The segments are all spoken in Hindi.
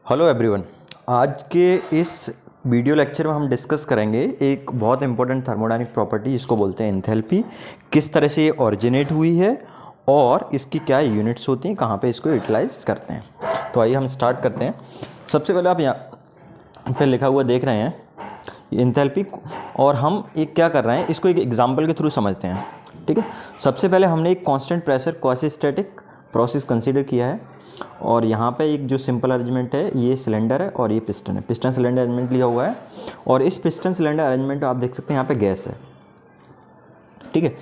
Hello everyone. आज के इस वीडियो लेक्चर में हम डिस्कस करेंगे एक बहुत इंपॉर्टेंट थर्मोडायनेमिक प्रॉपर्टी जिसको बोलते हैं एंथैल्पी। किस तरह से ये ओरिजिनेट हुई है और इसकी क्या यूनिट्स होती हैं, कहाँ पे इसको यूटिलाइज करते हैं। तो आइए हम स्टार्ट करते हैं। सबसे पहले आप यहाँ पे लिखा हुआ देख रहे हैं एंथैल्पी, और हम एक क्या कर रहे हैं, इसको एक एग्जाम्पल के थ्रू समझते हैं। ठीक है, सबसे पहले हमने एक constant pressure quasi static process consider किया है, और यहाँ पे एक जो सिंपल अरेंजमेंट है, ये सिलेंडर है और ये पिस्टन है। पिस्टन सिलेंडर अरेंजमेंट लिया हुआ है, और इस पिस्टन सिलेंडर अरेंजमेंट आप देख सकते हैं यहाँ पे गैस है। ठीक है,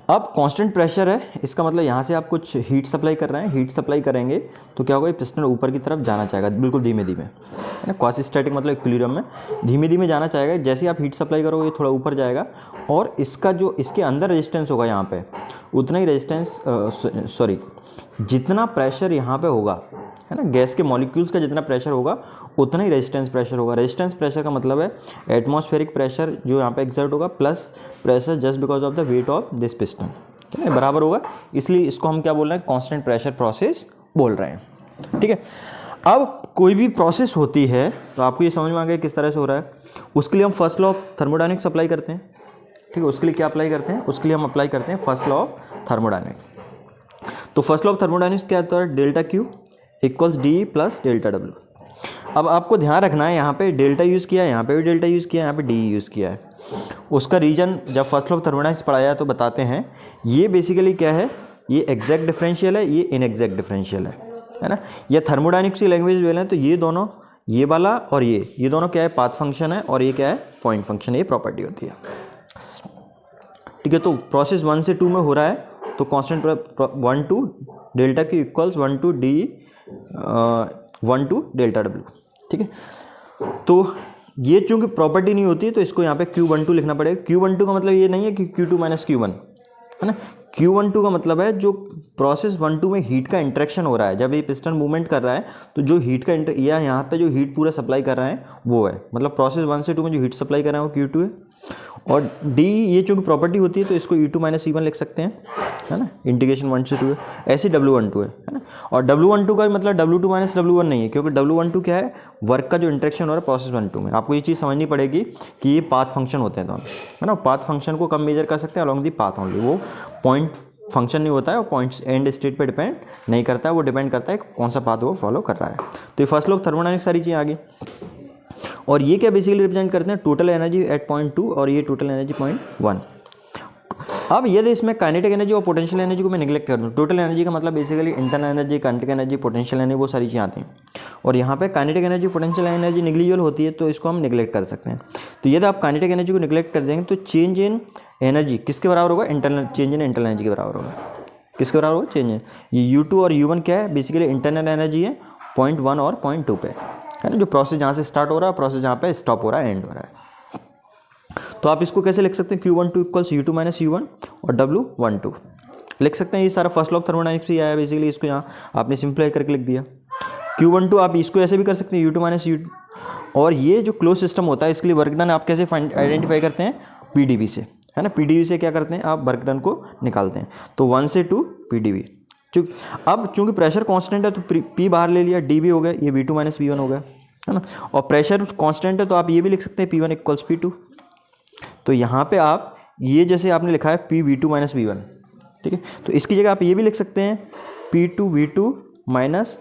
अब कांस्टेंट प्रेशर है, इसका मतलब यहाँ से आप कुछ हीट सप्लाई कर रहे हैं। हीट सप्लाई करेंगे तो क्या होगा, ये पिस्टन ऊपर की तरफ जाना चाहेगा बिल्कुल धीमे धीमे, है ना। क्वासी स्टैटिक मतलब इक्विलिब्रियम में धीमे धीमे जाना चाहेगा। जैसे आप हीट सप्लाई करोगे ये थोड़ा ऊपर जाएगा, और इसका जो इसके अंदर रेजिस्टेंस होगा यहाँ पे, उतना ही रेजिस्टेंस जितना प्रेशर यहाँ पे होगा, है ना, गैस के मॉलिक्यूल्स का जितना प्रेशर होगा उतना ही रेजिस्टेंस प्रेशर होगा। रेजिस्टेंस प्रेशर का मतलब है एटमॉस्फेरिक प्रेशर जो यहाँ पे एक्सर्ट होगा plus pressure just because of the weight of this piston, ठीक है, बराबर होगा। इसलिए इसको हम क्या बोल रहे हैं, कांस्टेंट प्रेशर प्रोसेस बोल रहे हैं। ठीक है, अब कोई भी प्रोसेस होती है तो आपको ये समझ में आ गया किस तरह से हो रहा है। उसके लिए हम first law of thermodynamics apply करते हैं। ठीक है, उसके लिए क्या अप्लाई करते हैं, उसके लिए हम अप्लाई करते हैं फर्स्ट लॉ ऑफ थर्मोडायनेमिक्स। तो फर्स्ट लॉ ऑफ थर्मोडायनेमिक्स क्या होता है, delta Q equals D plus delta W. अब आपको ध्यान रखना है, यहाँ पे डेल्टा यूज़ किया है, यहाँ पे भी डेल्टा यूज़ किया है, यहाँ पे डी यूज़ किया है। उसका रीजन जब फर्स्ट लॉ ऑफ थर्मोडायनेमिक्स पढ़ाया तो बताते हैं। ये बेसिकली क्या है, ये एग्जैक्ट डिफरेंशियल है, ये इनएग्जैक्ट डिफरेंशियल है ना। ये थर्मोडायनेमिक्स की लैंग्वेज बोले तो ये दोनों, ये वाला और ये दोनों क्या है, पाथ फंक्शन है, और ये क्या है, पॉइंट फंक्शन है। ये प्रॉपर्टी होती है। ठीक है, तो प्रोसेस 1 से 2 में हो रहा है, तो constant 1 to delta Q equals 1 to D 1 to delta W. ठीक है, तो ये चूंकि प्रॉपर्टी नहीं होती तो इसको यहाँ पे Q12 लिखना पड़ेगा। Q12 का मतलब ये नहीं है कि Q2 माइनस Q1, है ना। Q12 का मतलब है जो प्रोसेस 1-2 में हीट का इंटरेक्शन हो रहा है, जब ये पिस्टन मूवमेंट कर रहा है तो जो हीट का या यहाँ पे जो हीट पूरा सप्लाई कर रहा है वो है, मतलब प्रोसेस 1 से 2 में जो हीट सप्लाई कर रहा है वो Q2 है। और डी ये चूँकि प्रॉपर्टी होती है तो इसको E2 माइनस E1 लिख सकते हैं, है ना, इंटीग्रेशन 1 से 2 है। ऐसे W12 है ना। और W12 का मतलब W2 माइनस W1 नहीं है, क्योंकि W12 क्या है, वर्क का जो इंटरेक्शन हो रहा है प्रोसेस 1-2 में। आपको ये चीज़ समझनी पड़ेगी कि ये पाथ फंक्शन होते हैं दोनों, है ना। पाथ फंक्शन को कम मेजर कर सकते हैं अलॉन्ग दी पाथ ओनली, वो पॉइंट फंक्शन नहीं होता है, वो पॉइंट्स एंड स्टेट पे डिपेंड नहीं करता है, वो डिपेंड करता है कौन सा पाथ वो फॉलो कर रहा है। तो ये फर्स्ट लॉ ऑफ थर्मोडायनेमिक्स सारी चीज़ें आ गई। और ये क्या बेसिकली रिप्रेजेंट करते हैं, टोटल एनर्जी एट पॉइंट 2 और ये टोटल एनर्जी पॉइंट 1। अब यदि इसमें काइनेटिक एनर्जी और पोटेंशियल एनर्जी को मैं निगलेक्ट कर दूँ, टोटल एनर्जी का मतलब basically internal energy, kinetic energy, potential energy, वो सारी चीज़ें आती हैं। और यहाँ पे kinetic energy, potential energy negligible होती है, तो इसको हम निगलेक्ट कर सकते हैं। तो यदि आप काइनेटिक एनर्जी को निगलेक्ट कर देंगे तो चेंज इन एनर्जी किसके बराबर होगा, internal change in internal energy के बराबर होगा। किसके बराबर होगा, चेंज इन। ये U2 और U1 क्या है, बेसिकली इंटरनल एनर्जी है पॉइंट 1 और पॉइंट 2 पे, है ना। जो प्रोसेस जहाँ से स्टार्ट हो रहा है, प्रोसेस जहाँ पे स्टॉप हो रहा है, एंड हो रहा है। तो आप इसको कैसे लिख सकते हैं, Q12 equals U2 minus U1 और W12 लिख सकते हैं। ये सारा फर्स्ट लॉ ऑफ थर्मोडायनेमिक्स से आया है बेसिकली, इसको यहाँ आपने सिंप्लीफाई करके लिख दिया। Q12 आप इसको ऐसे भी कर सकते हैं, U2 माइनस U2। और ये जो क्लोज सिस्टम होता है, इसके लिए वर्क डन आप कैसे आइडेंटिफाई करते हैं, PdV से, है ना। PdV से क्या करते हैं, आप वर्क डन को निकालते हैं। तो 1 से 2 PdV। अब चूंकि प्रेशर कांस्टेंट है तो P बाहर ले लिया, D भी हो गया, ये V2 माइनस V1 हो गया, है ना। और प्रेशर कांस्टेंट है तो आप ये भी लिख सकते हैं P1 इक्वल्स P2। तो यहाँ पे आप ये जैसे आपने लिखा है PV2 माइनस V1, ठीक है, तो इसकी जगह आप ये भी लिख सकते हैं P2V2 माइनस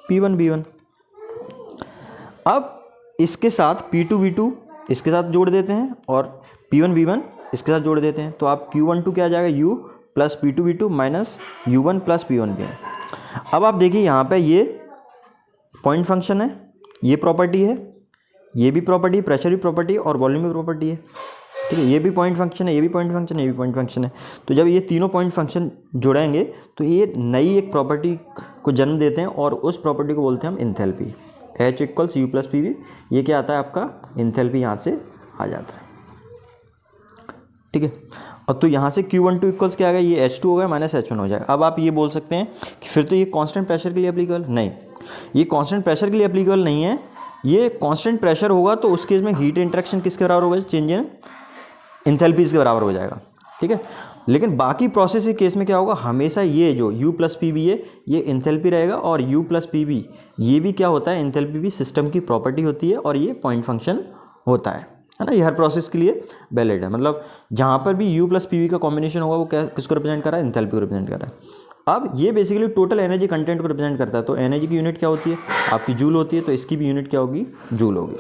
P1 V1। अब इसके साथ P2V2 इसके साथ जोड़ देते हैं और P1 V1 इसके साथ जोड़ देते हैं, तो आप Q12 क्या आ जाएगा, U plus P2V2 minus U1 plus P1 V1। अब आप देखिए यहाँ पे ये पॉइंट फंक्शन है, ये प्रॉपर्टी है, ये भी प्रॉपर्टी, प्रेशर भी प्रॉपर्टी और वॉल्यूम भी प्रॉपर्टी है। ठीक है, ये भी पॉइंट फंक्शन है, ये भी पॉइंट फंक्शन है, ये भी पॉइंट फंक्शन है। तो जब ये तीनों पॉइंट फंक्शन जुड़ेंगे तो ये नई एक प्रॉपर्टी को जन्म देते हैं, और उस प्रॉपर्टी को बोलते हैं हम enthalpy. H equals U plus PV, ये क्या आता है आपका, एंथैल्पी यहाँ से आ जाता है। ठीक है, अब तो यहाँ से Q12 इक्वल्स क्या आ गया, ये H2 हो गया माइनस H1 हो जाएगा। अब आप ये बोल सकते हैं कि फिर तो ये कांस्टेंट प्रेशर के लिए एप्लीकेबल नहीं, ये कांस्टेंट प्रेशर के लिए एप्लीकेबल नहीं है। ये कांस्टेंट प्रेशर होगा तो उस केस में हीट इंटरेक्शन किसके बराबर होगा, चेंज इन एंथैल्पीज के बराबर हो जाएगा। ठीक है, लेकिन बाकी प्रोसेस के केस में क्या होगा, हमेशा ये जो U प्लस पी बी है ये इंथैल्पी रहेगा, और U प्लस पी बी ये भी क्या होता है, इंथैल्पी भी सिस्टम की प्रॉपर्टी होती है और ये पॉइंट फंक्शन होता है ना। ये हर प्रोसेस के लिए वैलिड है। मतलब जहाँ पर भी U प्लस पी बी का कॉम्बिनेशन होगा वो क्या किसको रिप्रेजेंट कर रहा है, इंथैल्पी को रिप्रेजेंट कर रहा है। अब ये बेसिकली टोटल एनर्जी कंटेंट को रिप्रेजेंट करता है। तो एनर्जी की यूनिट क्या होती है, आपकी जूल होती है, तो इसकी भी यूनिट क्या होगी, जूल होगी।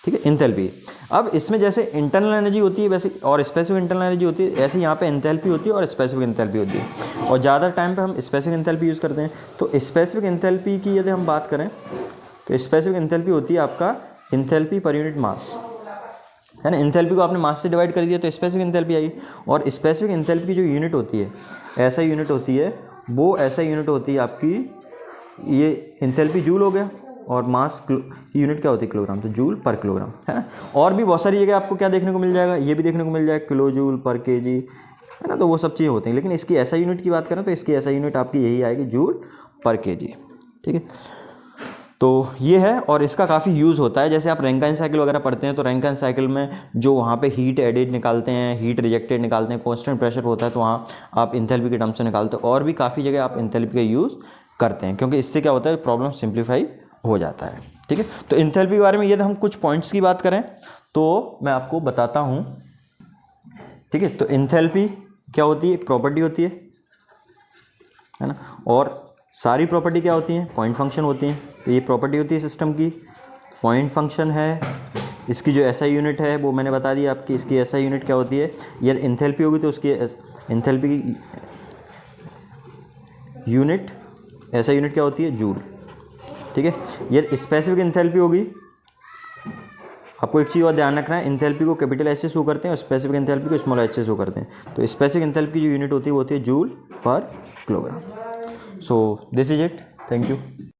ठीक है, इंथैल्पी। अब इसमें जैसे इंटरनल एनर्जी होती है वैसे और स्पेसिफिक इंटरनल एनर्जी होती है, ऐसे यहाँ पे एंथैल्पी होती है और स्पेसिफिक एंथैल्पी होती है। और ज़्यादा टाइम पे हम स्पेसिफिक एंथैल्पी यूज़ करते हैं। तो स्पेसिफिक एंथैल्पी की यदि हम बात करें तो स्पेसिफिक एंथैल्पी होती है आपका एंथैल्पी पर यूनिट मास, है ना। एंथैल्पी को आपने मास से डिवाइड कर दिया तो स्पेसिफिक एंथैल्पी आई। और स्पेसिफिक एंथैल्पी की जो यूनिट होती है, ऐसा यूनिट होती है, वो ऐसा यूनिट होती है आपकी, ये एंथैल्पी जूल हो गया, और मास यूनिट क्या होती है, किलोग्राम, तो जूल पर किलोग्राम, है ना। और भी बहुत सारी जगह आपको क्या देखने को मिल जाएगा, ये भी देखने को मिल जाएगा किलो जूल पर केजी, है ना। तो वो सब चीज़ें होती हैं, लेकिन इसकी ऐसा यूनिट की बात करें तो इसकी ऐसा यूनिट आपकी यही आएगी, जूल पर केजी। ठीक है, तो ये है। और इसका काफ़ी यूज़ होता है, जैसे आप रैंकाइन साइकिल वगैरह पढ़ते हैं तो रैंकाइन साइकिल में जो वहाँ पे हीट एडेड निकालते हैं, हीट रिजेक्टेड निकालते हैं, कांस्टेंट प्रेशर होता है, तो वहाँ आप इंथैल्पी के टर्म से निकालते हो। और भी काफ़ी जगह आप इंथैल्पी का यूज़ करते हैं, क्योंकि इससे क्या होता है, प्रॉब्लम सिंप्लीफाई हो जाता है। ठीक है, तो इंथैल्पी के बारे में यदि हम कुछ पॉइंट्स की बात करें तो मैं आपको बताता हूँ। ठीक है, तो इंथैल्पी क्या होती है, एक प्रॉपर्टी होती है ना। और सारी प्रॉपर्टी क्या होती हैं, पॉइंट फंक्शन होती हैं। तो ये प्रॉपर्टी होती है सिस्टम की, पॉइंट फंक्शन है। इसकी जो एसआई यूनिट है वो मैंने बता दिया आपकी, इसकी एसआई यूनिट क्या होती है, यदि इंथैल्पी होगी तो उसकी इंथैल्पी की यूनिट, एसआई यूनिट क्या होती है, जूल। ठीक है, यदि स्पेसिफिक इंथैल्पी होगी, आपको एक चीज़ और ध्यान रखना है, इंथैल्पी को कैपिटल एच से शो करते हैं और स्पेसिफिक इंथैल्पी को स्मॉल एच से शो करते हैं। तो स्पेसिफिक इंथैल्पी की जो यूनिट होती है वो होती है जूल पर kilogram. So this is it, thank you.